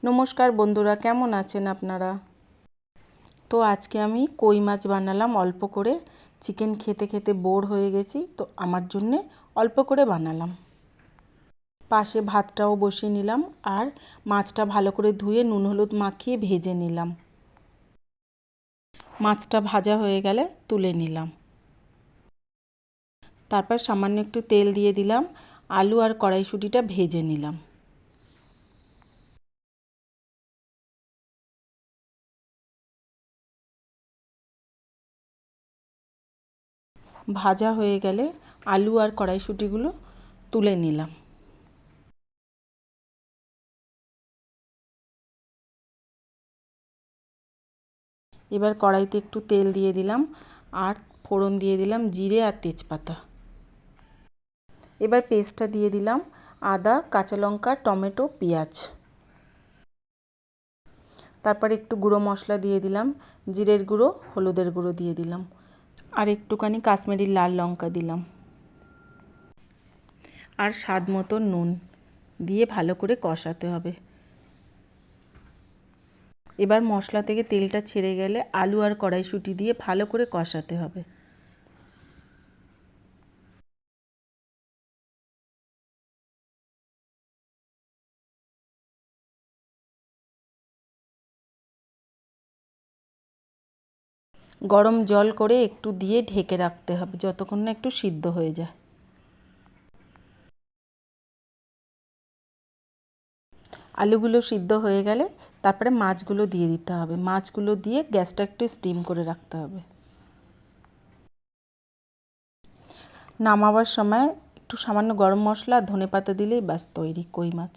নমস্কার বন্ধুরা, কেমন আছেন আপনারা? তো আজকে আমি কই মাছ বানালাম অল্প করে। চিকেন খেতে খেতে বোর হয়ে গেছি, তো আমার জন্যে অল্প করে বানালাম। পাশে ভাতটাও বসিয়ে নিলাম আর মাছটা ভালো করে ধুয়ে নুন হলুদ মাখিয়ে ভেজে নিলাম। মাছটা ভাজা হয়ে গেলে তুলে নিলাম। তারপর সামান্য একটু তেল দিয়ে দিলাম, আলু আর কড়াইশুঁটিটা ভেজে নিলাম। ভাজা হয়ে গেলে আলু আর কড়াইশুঁটিগুলো তুলে নিলাম। এবার কড়াইতে একটু তেল দিয়ে দিলাম আর ফোড়ন দিয়ে দিলাম জিরে আর তেজপাতা। এবার পেস্টটা দিয়ে দিলাম, আদা, কাঁচা লঙ্কা, টমেটো, পেঁয়াজ। তারপর একটু গুঁড়ো মশলা দিয়ে দিলাম, জিরের গুঁড়ো, হলুদের গুঁড়ো দিয়ে দিলাম আর একটুখানি কাশ্মীরি লাল লঙ্কা দিলাম আর স্বাদ মতো নুন দিয়ে ভালো করে কষাতে হবে। এবার মশলা থেকে তেলটা ছেড়ে গেলে আলু আর কড়াইশুঁটি দিয়ে ভালো করে কষাতে হবে। গরম জল করে একটু দিয়ে ঢেকে রাখতে হবে যতক্ষণ না একটু সিদ্ধ হয়ে যায়। আলুগুলো সিদ্ধ হয়ে গেলে তারপরে মাছগুলো দিয়ে দিতে হবে। মাছগুলো দিয়ে গ্যাসটা একটু স্টিম করে রাখতে হবে। নামাবার সময় একটু সামান্য গরম মশলা আর ধনেপাতা দিলেই ব্যাস তৈরি কই মাছ।